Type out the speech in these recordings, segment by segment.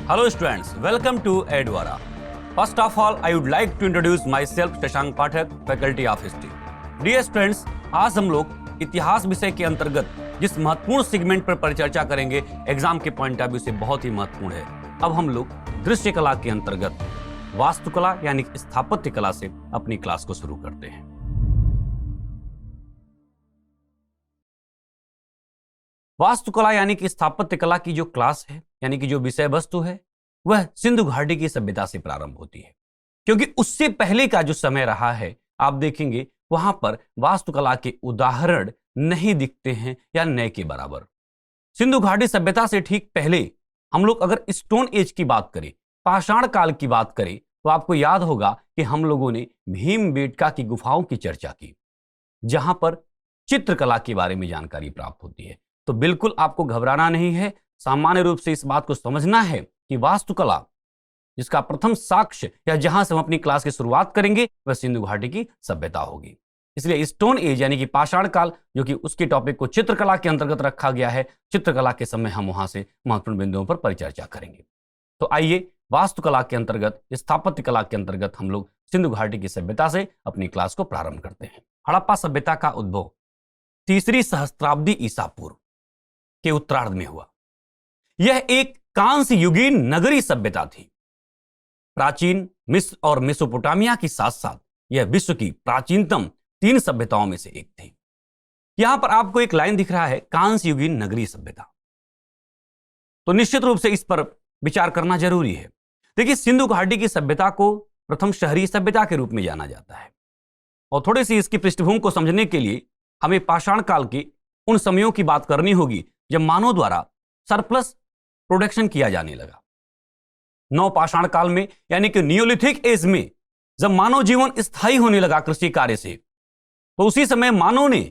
Hello students, welcome to Edwara. First of all, I would like to introduce myself, Shashank Pathak, faculty of history. Dear students, आज हम लोग इतिहास विषय के अंतर्गत जिस महत्वपूर्ण सेगमेंट पर परिचर्चा करेंगे, एग्जाम के पॉइंट ऑफ व्यू से बहुत ही महत्वपूर्ण है. अब हम लोग दृश्य कला के अंतर्गत वास्तुकला यानी स्थापत्य कला से अपनी क्लास को शुरू करते हैं. वास्तुकला यानी कि स्थापत्य कला की जो क्लास है, यानी कि जो विषय वस्तु है, वह सिंधु घाटी की सभ्यता से प्रारंभ होती है. क्योंकि उससे पहले का जो समय रहा है, आप देखेंगे वहां पर वास्तुकला के उदाहरण नहीं दिखते हैं या न के बराबर. सिंधु घाटी सभ्यता से ठीक पहले हम लोग अगर स्टोन एज की बात करें, पाषाण काल की बात करें, तो आपको याद होगा कि हम लोगों ने भीमबेटका की गुफाओं की चर्चा की, जहां पर चित्रकला के बारे में जानकारी प्राप्त होती है. तो बिल्कुल आपको घबराना नहीं है. सामान्य रूप से इस बात को समझना है कि वास्तुकला जिसका प्रथम साक्ष्य या जहां से हम अपनी क्लास की शुरुआत करेंगे वह सिंधु घाटी की सभ्यता होगी. इसलिए स्टोन एज यानी कि पाषाण काल, जो कि उसके टॉपिक को चित्रकला के अंतर्गत रखा गया है, चित्रकला के समय हम वहां से महत्वपूर्ण बिंदुओं पर परिचर्चा करेंगे. तो आइए वास्तुकला के अंतर्गत, स्थापत्य कला के अंतर्गत हम लोग सिंधु घाटी की सभ्यता से अपनी क्लास को प्रारंभ करते हैं. हड़प्पा सभ्यता का उद्भव 3री सहस्त्राब्दी ईसा पूर्व के उत्तरार्ध में हुआ. यह एक कांस्य युगीन नगरी सभ्यता थी. प्राचीन मिस्र और मेसोपोटामिया के साथ साथ यह विश्व की प्राचीनतम 3 सभ्यताओं में से एक थी. यहां पर आपको एक लाइन दिख रहा है, कांस्य युगीन नगरी सभ्यता. तो निश्चित रूप से इस पर विचार करना जरूरी है. देखिए, सिंधु घाटी की सभ्यता को प्रथम शहरी सभ्यता के रूप में जाना जाता है. और थोड़ी सी इसकी पृष्ठभूमि को समझने के लिए हमें पाषाण काल के उन समयों की बात करनी होगी जब मानव द्वारा सरप्लस प्रोडक्शन किया जाने लगा. नवपाषाण काल में यानी कि नियोलिथिक एज में जब मानव जीवन स्थायी होने लगा कृषि कार्य से, तो उसी समय मानव ने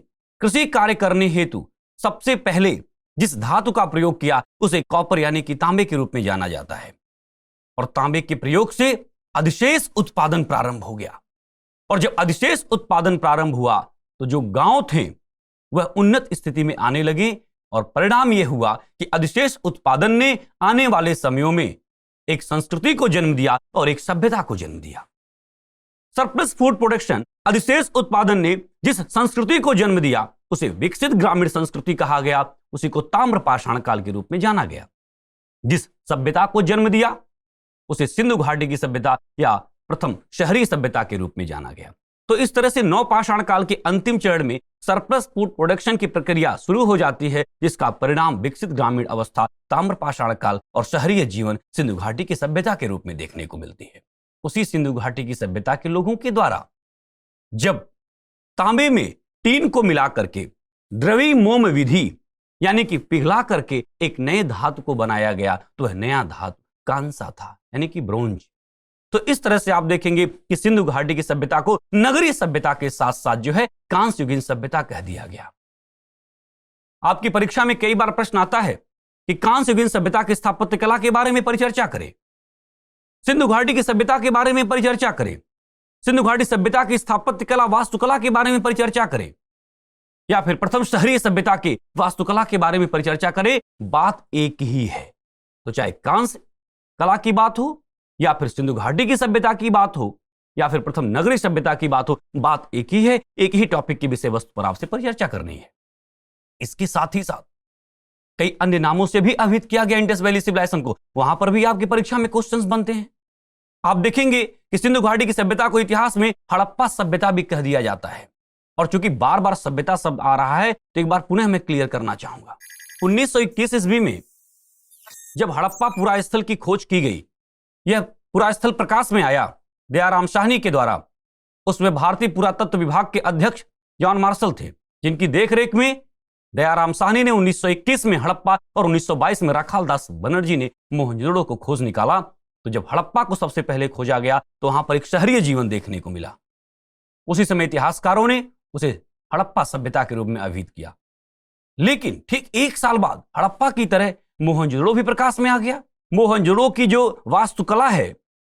कृषि कार्य करने हेतु सबसे पहले जिस धातु का प्रयोग किया उसे कॉपर यानी कि तांबे के रूप में जाना जाता है. और तांबे के प्रयोग से अधिशेष उत्पादन प्रारंभ हो गया. और जब अधिशेष उत्पादन प्रारंभ हुआ तो जो गांव थे वह उन्नत स्थिति में आने लगे. और परिणाम यह हुआ कि अधिशेष उत्पादन ने आने वाले समयों में एक संस्कृति को जन्म दिया और एक सभ्यता को जन्म दिया. सरप्लस फूड प्रोडक्शन, अधिशेष उत्पादन ने जिस संस्कृति को जन्म दिया उसे विकसित ग्रामीण संस्कृति कहा गया. उसी को ताम्रपाषाण काल के रूप में जाना गया. जिस सभ्यता को जन्म दिया उसे सिंधु घाटी की सभ्यता या प्रथम शहरी सभ्यता के रूप में जाना गया. तो इस तरह से नवपाषाण काल के अंतिम चरण में सरप्लस फूड प्रोडक्शन की प्रक्रिया शुरू हो जाती है, जिसका परिणाम विकसित ग्रामीण अवस्था, ताम्रपाषाण काल और शहरी जीवन सिंधु घाटी की सभ्यता के रूप में देखने को मिलती है. उसी सिंधु घाटी की सभ्यता के लोगों के द्वारा जब तांबे में टीन को मिला करके द्रव्यमोम विधि यानी कि पिघला करके एक नए धातु को बनाया गया, तो वह नया धातु कांसा था यानी कि ब्रोंज. तो इस तरह से आप देखेंगे कि सिंधु घाटी की सभ्यता को नगरीय सभ्यता के साथ साथ जो है कांस्य युगीन सभ्यता कह दिया गया. आपकी परीक्षा में कई बार प्रश्न आता है कि कांस्य युगीन सभ्यता की स्थापत्य कला के बारे में परिचर्चा करें, सिंधु घाटी की सभ्यता के बारे में परिचर्चा करें, सिंधु घाटी सभ्यता की स्थापत्य कला वास्तुकला के बारे में परिचर्चा करें, या फिर प्रथम शहरी सभ्यता की वास्तुकला के बारे में परिचर्चा करें. बात एक ही है. तो चाहे कांस्य कला की बात हो या फिर सिंधु घाटी की सभ्यता की बात हो या फिर प्रथम नगरीय सभ्यता की बात हो, बात एक ही है. एक ही टॉपिक की विषय वस्तु पर आपसे परिचर्चा करनी है. इसके साथ ही साथ कई अन्य नामों से भी अभिहित किया गया इंडस वैली सिविलाइजेशन को. वहां पर भी आपकी परीक्षा में क्वेश्चंस बनते हैं. आप देखेंगे कि सिंधु घाटी की सभ्यता को इतिहास में हड़प्पा सभ्यता भी कह दिया जाता है. और चूंकि बार बार सभ्यता शब्द आ रहा है, तो एक बार पुनः मैं क्लियर करना चाहूंगा. 1921 ईस्वी में जब हड़प्पा पुरास्थल की खोज की गई, यह पुरास्थल प्रकाश में आया दयाराम साहनी के द्वारा. उसमें भारतीय पुरातत्व विभाग के अध्यक्ष जॉन मार्शल थे, जिनकी देखरेख में दयाराम साहनी ने 1921 में हड़प्पा और 1922 में राखालदास बनर्जी ने मोहनजोदड़ो को खोज निकाला. तो जब हड़प्पा को सबसे पहले खोजा गया तो वहां पर एक शहरी जीवन देखने को मिला. उसी समय इतिहासकारों ने उसे हड़प्पा सभ्यता के रूप में अभिहित किया. लेकिन ठीक 1 साल बाद हड़प्पा की तरह मोहनजोदड़ो भी प्रकाश में आ गया. मोहनजोदड़ो की जो वास्तुकला है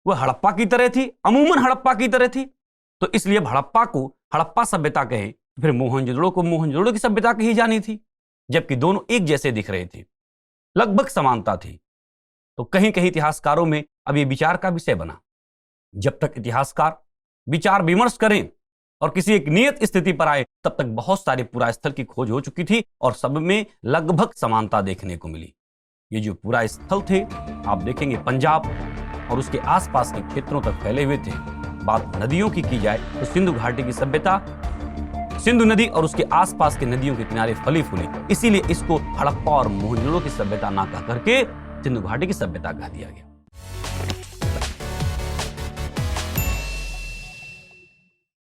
वह हड़प्पा की तरह थी, अमूमन हड़प्पा की तरह थी. तो इसलिए हड़प्पा को हड़प्पा सभ्यता कहे, फिर मोहनजोदड़ो को मोहनजोदड़ो की सभ्यता कही जानी थी. जबकि दोनों एक जैसे दिख रहे थे, लगभग समानता थी. तो कहीं कहीं इतिहासकारों में अब ये विचार का विषय बना। जब तक इतिहासकार विचार विमर्श करें और किसी एक नियत स्थिति पर आए, तब तक बहुत सारे पुरा स्थल की खोज हो चुकी थी और सब में लगभग समानता देखने को मिली। ये जो पुरा स्थल थे, आप देखेंगे पंजाब और उसके आसपास के क्षेत्रों तक फैले हुए थे। बात नदियों की जाए तो सिंधु घाटी की सभ्यता सिंधु नदी और उसके आसपास के नदियों के किनारे फली फूली, इसीलिए इसको हड़प्पा और मोहनजोदड़ो की सभ्यता ना कह करके सिंधु घाटी की सभ्यता कह दिया गया।